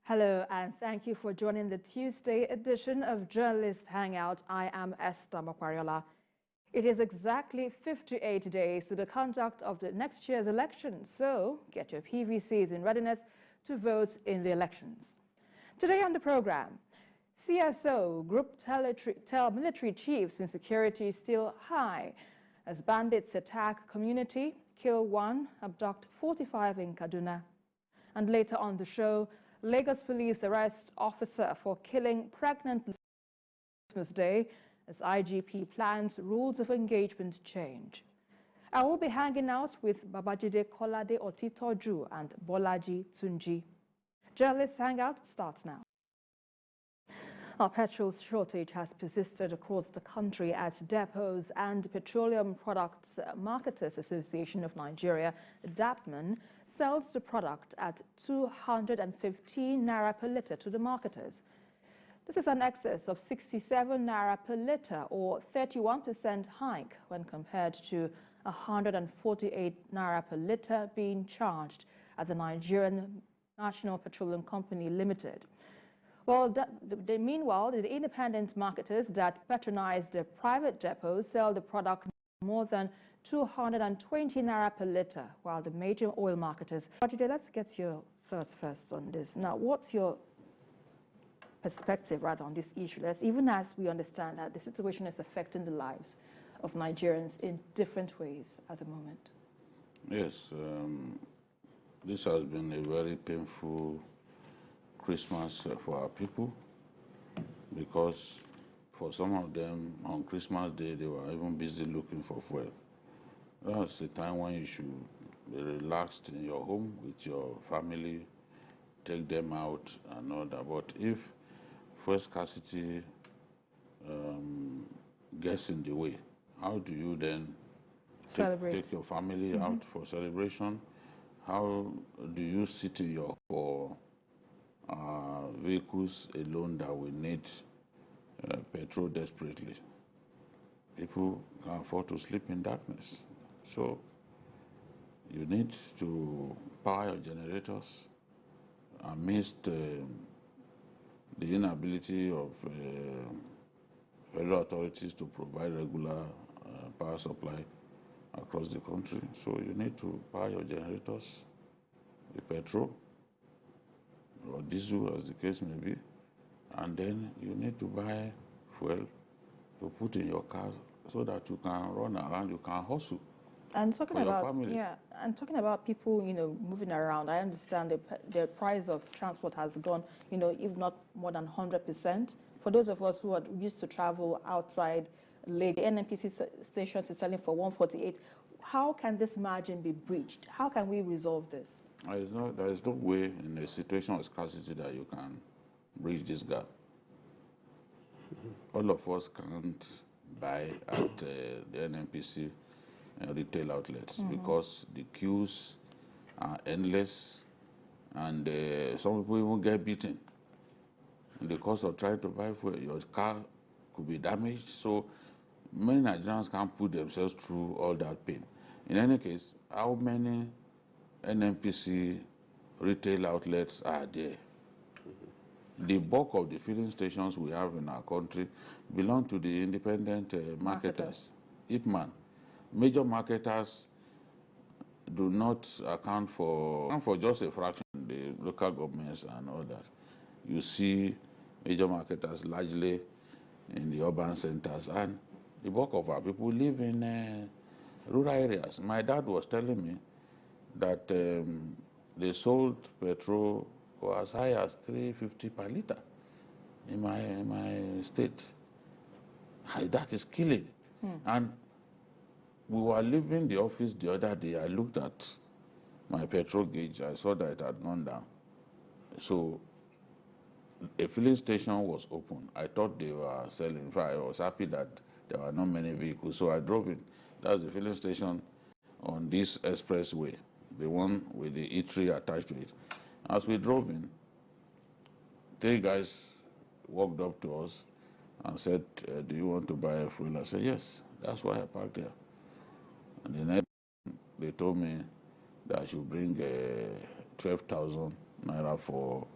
Hello, and thank you for joining the Tuesday edition of Journalist Hangout. I am Esther Makwariola. It is exactly 58 days to the conduct of the next year's election, so get your PVCs in readiness to vote in the elections. Today on the program, CSO group tell military chiefs insecurity still high as bandits attack community, kill 1, abduct 45 in Kaduna. And later on the show, Lagos police arrest officer for killing pregnant Christmas Day as IGP plans rules of engagement change. I will be hanging out with Babajide Kolade Otitoju and Bolaji Tunji. Journalist Hangout starts now. Our petrol shortage has persisted across the country as depots and Petroleum Products Marketers Association of Nigeria, DAPPMAN, sells the product at 215 naira per litre to the marketers. This is an excess of 67 naira per litre or 31% hike when compared to 148 naira per litre being charged at the Nigerian National Petroleum Company Limited. Well, meanwhile, the independent marketers that patronize the private depots sell the product more than 220 naira per litre, while the major oil marketers. Let's get your thoughts first on this. Now, what's your perspective rather on this issue? Even as we understand that the situation is affecting the lives of Nigerians in different ways at the moment. Yes, this has been a very painful Christmas for our people, because for some of them on Christmas Day they were even busy looking for fuel. That's the time when you should be relaxed in your home with your family, take them out and all that. But if fuel scarcity gets in the way, how do you then take your family out for celebration? How do you sit in your vehicles alone that will need petrol desperately? People can't afford to sleep in darkness. So you need to power your generators amidst the inability of federal authorities to provide regular power supply across the country. So you need to power your generators with petrol or diesel, as the case may be, and then you need to buy fuel to put in your car so that you can run around, you can hustle. And talking about people, moving around, I understand the price of transport has gone, if not more than 100%. For those of us who are used to travel outside Lagos, NNPCL stations is selling for 148. How can this margin be breached? How can we resolve this? There is no way in a situation of scarcity that you can bridge this gap. All of us can't buy at the NNPC retail outlets because the queues are endless, and some people even get beaten. In the course of trying to buy fuel, your car could be damaged. So many Nigerians can't put themselves through all that pain. In any case, how many NNPC retail outlets are there? The bulk of the filling stations we have in our country belong to the independent marketers. DAPPMAN. Major marketers do not account for just a fraction, the local governments and all that. You see major marketers largely in the urban centers, and the bulk of our people live in rural areas. My dad was telling me that they sold petrol for as high as 350 per litre in my state. That is killing. And we were leaving the office the other day. I looked at my petrol gauge. I saw that it had gone down. So a filling station was open. I thought they were selling. In fact, I was happy that there were not many vehicles. So I drove in. That's the filling station on this expressway, the one with the Litre attached to it. As we drove in, 3 guys walked up to us and said, do you want to buy a fuel? I said, yes, that's why I parked there. And the next they told me that I should bring 12,000 naira for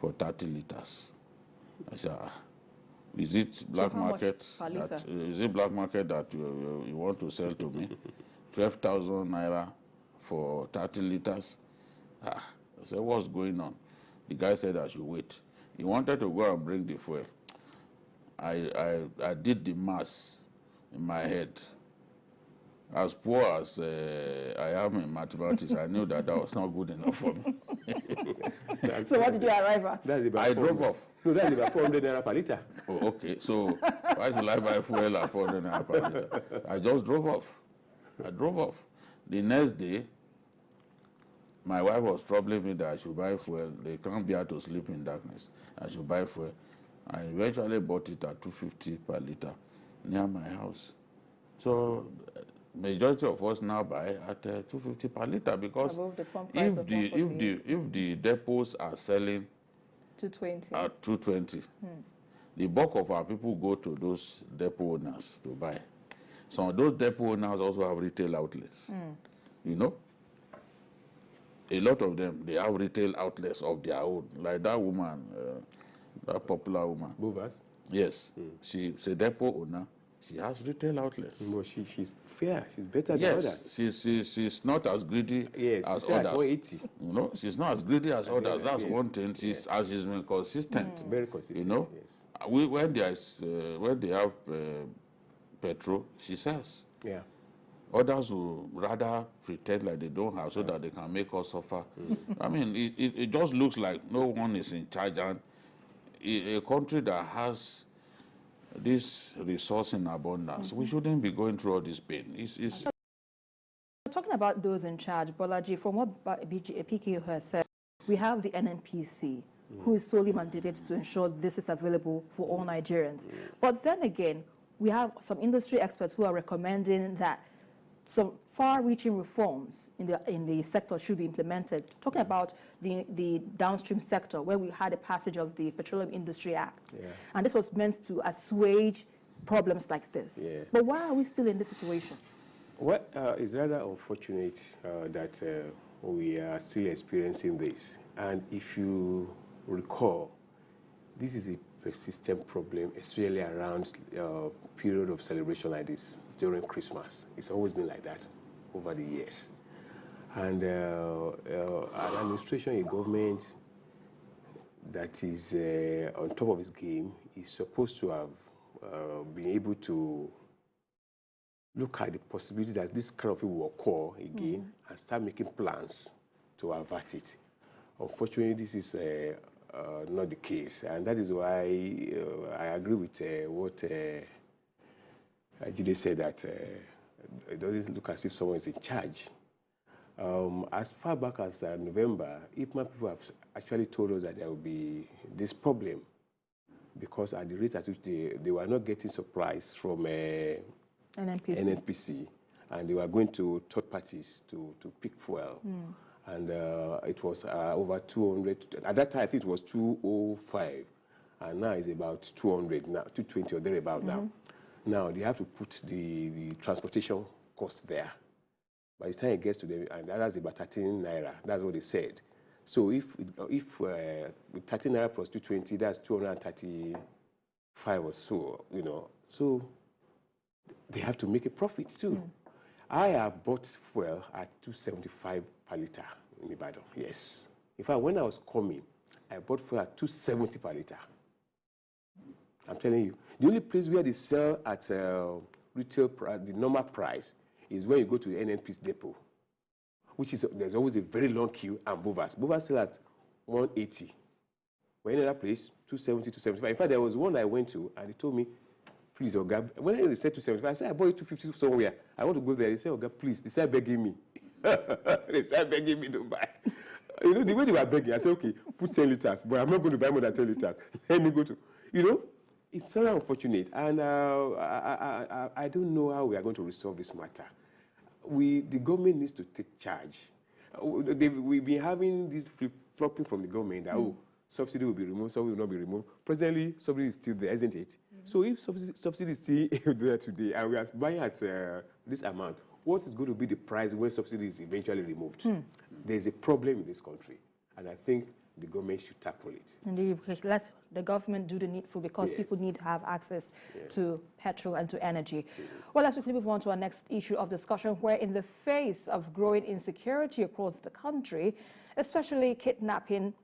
for 30 liters. I said, is it black market? Is it black market that you want to sell to me? 12,000 naira for 30 liters? I said, what's going on? The guy said I should wait. He wanted to go and bring the fuel. I did the maths in my head. As poor as I am in mathematics, I knew that was not good enough for me. So what did you arrive at? I drove off. No, that's about 400 naira per liter. Oh, okay. So why should I buy fuel at 400 naira per liter? I just drove off. I drove off. The next day, my wife was troubling me that I should buy fuel. They can't bear to sleep in darkness. I should buy fuel. I eventually bought it at 250 per liter near my house. So majority of us now buy at 250 per liter because if the depots are selling 220 at 220, the bulk of our people go to those depot owners to buy. Some of those depot owners also have retail outlets. You know, a lot of them, they have retail outlets of their own. Like that woman, that popular woman. Movers? Yes, she's a depot owner. She has retail outlets. No, she's fair. She's better than others. She's not as greedy as others. 180. You know, she's not as greedy as others. That's one thing. She's been consistent. Very consistent. You know, when they have petrol, she sells. Yeah. Others will rather pretend like they don't have so that they can make us suffer. I mean, it just looks like no one is in charge. And a country that has this resource in abundance, we shouldn't be going through all this pain. Talking about those in charge, Bolaji, from what PK has said, we have the NNPC, who is solely mandated to ensure this is available for all Nigerians. But then again, we have some industry experts who are recommending that some far-reaching reforms in the sector should be implemented. Talking about the downstream sector, where we had a passage of the Petroleum Industry Act, and this was meant to assuage problems like this. But why are we still in this situation? Well, it's rather unfortunate that we are still experiencing this. And if you recall, this is a persistent problem, especially around period of celebration like this, during Christmas. It's always been like that over the years. And an administration, a government that is on top of its game is supposed to have been able to look at the possibility that this kind of thing will occur again and start making plans to avert it. Unfortunately, this is not the case, and that is why I agree with what Jide said, that it doesn't look as if someone is in charge. As far back as November, DAPPMAN people have actually told us that there will be this problem because at the rate at which they were not getting supplies from NNPC, and they were going to third parties to pick fuel. And it was over 200. At that time, I think it was 205, and now it's about 200 now, 220 or thereabout now. Now they have to put the transportation cost there. By the time it gets to them, and that's about 13 naira. That's what they said. So if with 13 naira plus 220, that's 235 or so, you know. So they have to make a profit too. I have bought fuel at 275 per liter in Ibadan. Yes. In fact, when I was coming, I bought fuel at 270 per liter. I'm telling you, the only place where they sell at retail price, the normal price, is when you go to the NNPCL depot, which is there's always a very long queue, and Bovas. Bovas sell at 180. But in another place, 270, 275. In fact, there was one I went to, and they told me, please, Oga, when they said 275, I said, I bought it 250 somewhere. I want to go there. They said, Oga, please. They started begging me. They started begging me to buy. You know, the way they were begging, I said, okay, put 10 liters, but I'm not going to buy more than 10 liters. Let me go to, you know, it's so unfortunate. And I don't know how we are going to resolve this matter. The government needs to take charge. We've been having this flip-flopping from the government that, subsidy will be removed, subsidy will not be removed. Presently, subsidy is still there, isn't it? So if subsidy is still there today and we are buying at this amount, what is going to be the price when subsidy is eventually removed? There's a problem in this country. And I think the government should tackle it. Indeed, let the government do the needful, because Yes. people need to have access Yes. to petrol and to energy. Well, let's quickly move on to our next issue of discussion, where in the face of growing insecurity across the country, especially kidnapping